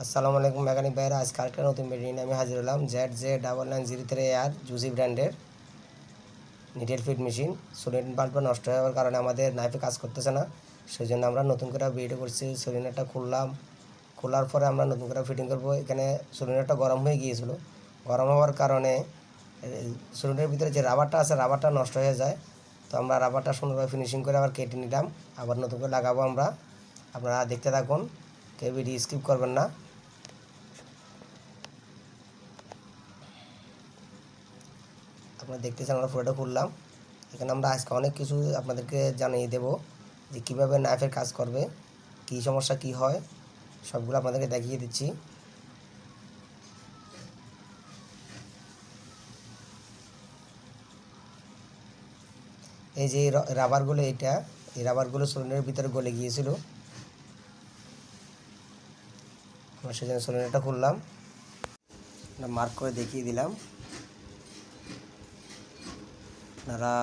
আসসালামু আলাইকুম মেকানিক ভাইরা, আজকে আরেকটা নতুন ভিডিও নিয়ে আমি হাজির হলাম। ZJ9903AR জুসি ব্র্যান্ডের নিডেল ফিট মেশিন। সলিনয়েড বাল্বটা নষ্ট হওয়ার কারণে আমাদের নাইফে কাজ করতেছে না, সেই জন্য আমরা নতুন করে ভিডিও করছি। সলিনয়েডটা খোলার পরে আমরা নতুন করে ফিটিং করবো। এখানে সলিনয়েডটা গরম হয়ে গিয়েছিল, গরম হওয়ার কারণে সলিনয়েডের ভিতরে যে রাবারটা আছে রাবারটা নষ্ট হয়ে যায়। তো আমরা রাবারটা সুন্দরভাবে ফিনিশিং করে আবার কেটে নিলাম, আবার নতুন করে লাগাবো আমরা। আপনারা দেখতে থাকুন, কেউ ভিডিও স্কিপ করবেন না। আপনারা দেখতেছেন আমরা পুরোটা খুললাম। এখানে আমরা আজকে অনেক কিছু আপনাদেরকে জানিয়ে দেব, যে কীভাবে নাইফের কাজ করবে, কী সমস্যা কী হয়, সবগুলো আপনাদেরকে দেখিয়ে দিচ্ছি। এই যে রাবারগুলো, এই রাবারগুলো সলিনয়েডের ভিতরে গলে গিয়েছিল, আমরা সেজন্য সলিনয়েডটা খুললাম, মার্ক করে দেখিয়ে দিলাম। আপনারা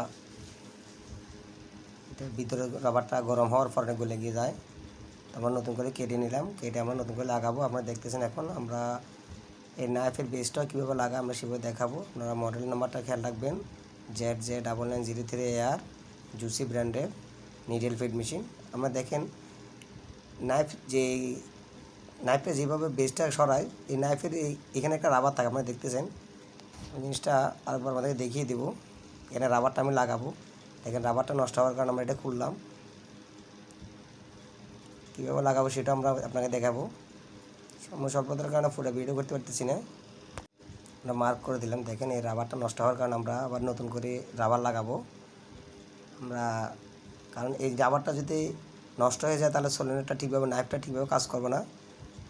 এটার ভিতরে রাবারটা গরম হওয়ার পরে গলে গিয়ে যায়। আমরা নতুন করে কেটে নিলাম, কেটে আমরা নতুন করে লাগাবো। আপনারা দেখতেছেন এখন আমরা এই নাইফের বেসটা কীভাবে লাগাই আমরা সেভাবে দেখাবো। আপনারা মডেল নাম্বারটা খেয়াল রাখবেন, ZJ9903AR জুসি ব্র্যান্ডের নিডেল ফিট মেশিন। আমরা দেখেন নাইফটা যেভাবে বেসটা সরায়, এই নাইফের এখানে একটা রাবার থাকে, আপনারা দেখতেছেন। ওই জিনিসটা আরেকবার আমাদেরকে দেখিয়ে দেবো। এখানে রাবারটা আমি লাগাবো। দেখেন রাবারটা নষ্ট হওয়ার কারণে আমরা এটা খুললাম, কীভাবে লাগাবো সেটা আমরা আপনাকে দেখাবো। সময় স্বল্পতার কারণে পুরো ভিডিও করতে পারতেছি না। আমরা মার্ক করে দিলাম। দেখেন এই রাবারটা নষ্ট হওয়ার কারণে আমরা আবার নতুন করে রাবার লাগাবো আমরা। কারণ এই রাবারটা যদি নষ্ট হয়ে যায় তাহলে সলিনয়েডটা ঠিকভাবে, নাইফটা ঠিকভাবে কাজ করবে না।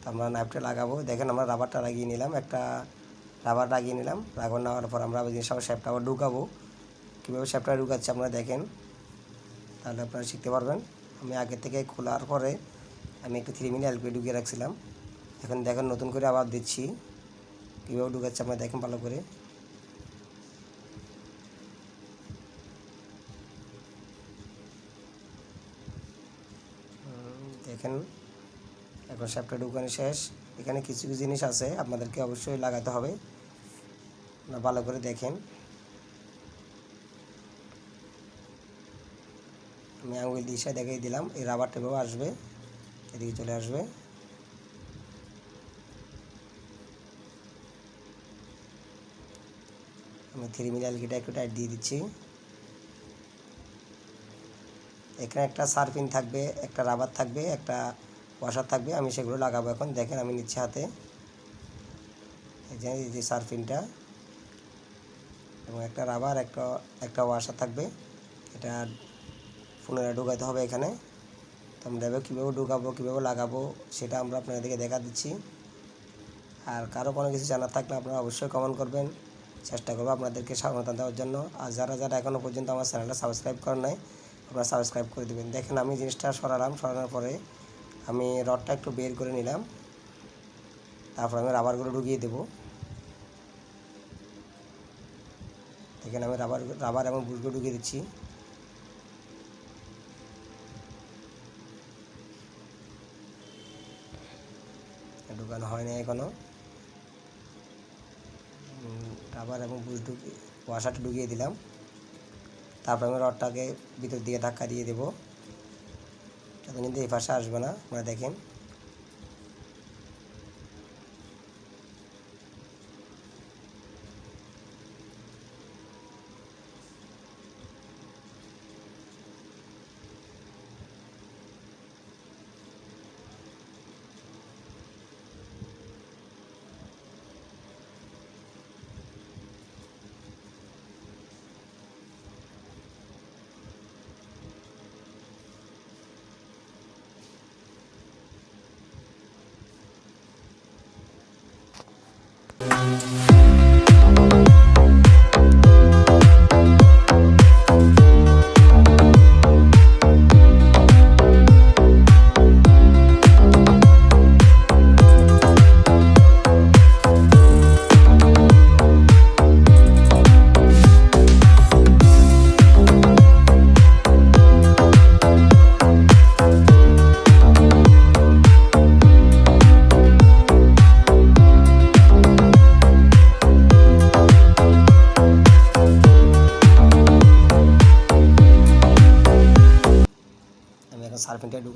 তো আমরা নাইফটা লাগাবো। দেখেন আমরা রাবারটা লাগিয়ে নিলাম, একটা রাবার লাগিয়ে নিলাম। রাবার নেওয়ার পর আমরা জিনিস আবার শ্যাপটা আবার ঢুকাবো। কীভাবে শ্যাপটা ঢুকাচ্ছে আমরা দেখেন, তাহলে আপনারা শিখতে পারবেন। আমি আগে থেকে খোলার পরে আমি একটু 3 মিলি এলপি ঢুকিয়ে রাখছিলাম। এখন দেখেন নতুন করে আবার দিচ্ছি, কীভাবে ঢুকাচ্ছে আপনারা দেখেন ভালো করে। দেখেন এখন শ্যাপটা ঢুকানো শেষ। এখানে কিছু কিছু জিনিস আছে আপনাদেরকে অবশ্যই লাগাতে হবে, আপনারা ভালো করে দেখেন। আমি আঙুল দিয়ে দেখিয়ে দিলাম, এই রাবারটা এভাবে আসবে, এদিকে চলে আসবে। আমি 3 মিলি এলকিটা একটু টাইট দিয়ে দিচ্ছি। এখানে একটা সার্ফিন থাকবে, একটা রাবার থাকবে, একটা ওয়াশার থাকবে, আমি সেগুলো লাগাবো এখন। দেখেন আমি নিচ্ছি হাতে, এই যে সার্ফিনটা এবং একটা রাবার, একটা ওয়াশার থাকবে। এটা পুনরায় ঢুকাতে হবে এখানে। তো আমরা কীভাবে ঢুকাবো, কীভাবে লাগাবো সেটা আমরা আপনাদেরকে দেখা দিচ্ছি। আর কারো কোনো কিছু জানার থাকলে আপনারা অবশ্যই কমেন্ট করবেন, চেষ্টা করবো আপনাদেরকে সমাধান দেওয়ার জন্য। আর যারা এখনও পর্যন্ত আমার চ্যানেলটা সাবস্ক্রাইব করেন নাই, আপনারা সাবস্ক্রাইব করে দেবেন। দেখেন আমি জিনিসটা সরানোর পরে আমি রডটা একটু বের করে নিলাম, তারপর আমি রাবারগুলো ঢুকিয়ে দেবো। দেখেন আমি রাবার এবং বুশগুলো ঢুকিয়ে দিচ্ছি। ঢুকানো হয় না এখনও। রাবার এবং ওয়াশারটা ঢুকিয়ে দিলাম, তারপর আমি রডটাকে ভিতর দিকে ধাক্কা দিয়ে দেবো, যাতে কিন্তু এই পাশে আসবে না। আপনারা দেখেন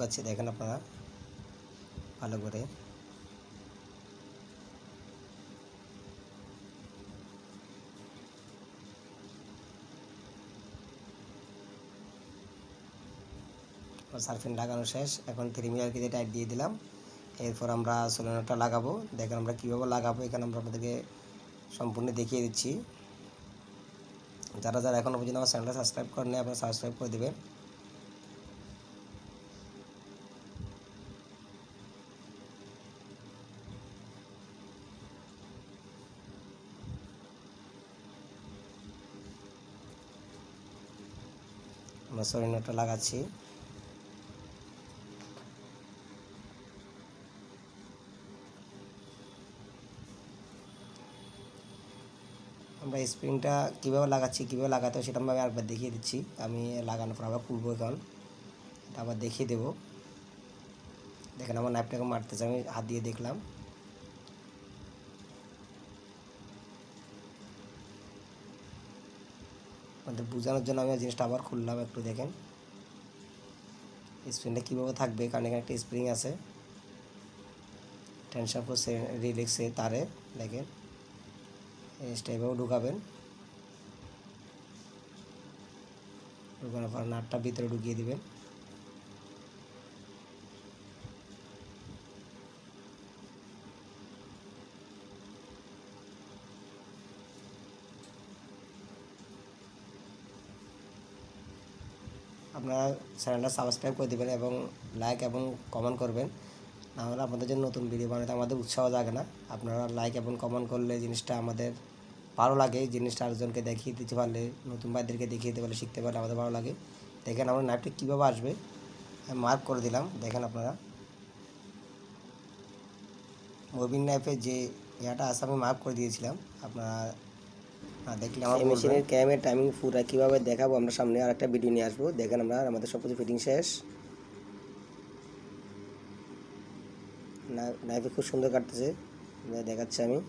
ঢুকাচ্ছি, দেখেন আপনারা ভালো করে। সার্ফিং লাগানো শেষ, এখন 3 মিটার কেটে টাইট দিয়ে দিলাম। এরপর আমরা সোলেনোটা লাগাবো। দেখেন আমরা কীভাবে লাগাবো এখানে আমরা আপনাদেরকে সম্পূর্ণ দেখিয়ে দিচ্ছি। যারা যারা এখনও পর্যন্ত আমার চ্যানেলটা সাবস্ক্রাইব করেন আপনারা সাবস্ক্রাইব করে দেবেন। আমরা সোলেনোটা লাগাচ্ছি। আমরা স্প্রিংটা কীভাবে লাগাচ্ছি, কীভাবে লাগাতে হয় সেটা আমি আরেকবার দেখিয়ে দিচ্ছি। আমি লাগানোর পর আবার খুলবো, এখন এটা আবার দেখিয়ে দেবো। দেখেন আমার নাইফটাকে মারতেছে, আমি হাত দিয়ে দেখলাম। আমাদের বোঝানোর জন্য আমি জিনিসটা আবার খুললাম, একটু দেখেন স্প্রিংটা কীভাবে থাকবে, কারণ এখানে একটা স্প্রিং আছে টেনশন করছে রিল্যাক্সে তারে। দেখেন জিনিসটা এভাবে ঢুকাবেন, ঢুকানোর পর নাটটা ভিতরে ঢুকিয়ে দিবেন। আপনারা চ্যানেলটা সাবস্ক্রাইব করে দেবেন এবং লাইক এবং কমেন্ট করবেন, নাহলে আপনাদের জন্য নতুন ভিডিও বানাতে আমাদের উৎসাহ জাগে না। আপনারা লাইক এবং কমেন্ট করলে জিনিসটা আমাদের ভালো লাগে, জিনিসটা আরেকজনকে দেখিয়ে দিতে পারলে, নতুন ভাইদেরকে দেখিয়ে দিতে পারলে, শিখতে পারলে আমাদের ভালো লাগে। দেখেন আমার নাইফটা কীভাবে আসবে আমি মার্ক করে দিলাম। দেখেন আপনারা মুভিং নাইফের যে ইয়াটা আছে আমি মার্ক করে দিয়েছিলাম। আপনারা দেখলে আমার মেশিনের ক্যামের টাইমিং পুরো কীভাবে দেখাবো আমরা সামনে আর একটা ভিডিও নিয়ে আসবো। দেখেন আমরা আমাদের সব কিছু ফিটিং শেষ। নাইফে খুব সুন্দর কাটতেছে, দেখাচ্ছি আমি।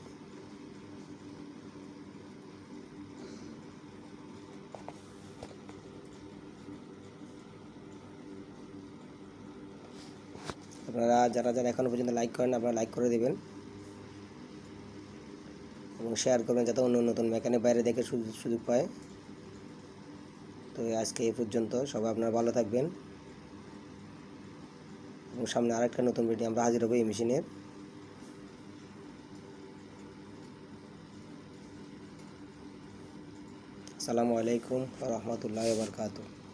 আপনারা যারা যারা এখনও পর্যন্ত লাইক করেন আপনারা লাইক করে দেবেন এবং শেয়ার করবেন, যাতে অন্য নতুন মেকানিক বাইরে দেখে সুযোগ পায়। তো আজকে এই পর্যন্ত, সবাই আপনারা ভালো থাকবেন এবং সামনে আরেকটা নতুন ভিডিও আমরা হাজির হবো এই মেশিনের। আসসালামু আলাইকুম ওয়া রাহমাতুল্লাহি ওয়া বারাকাতুহু।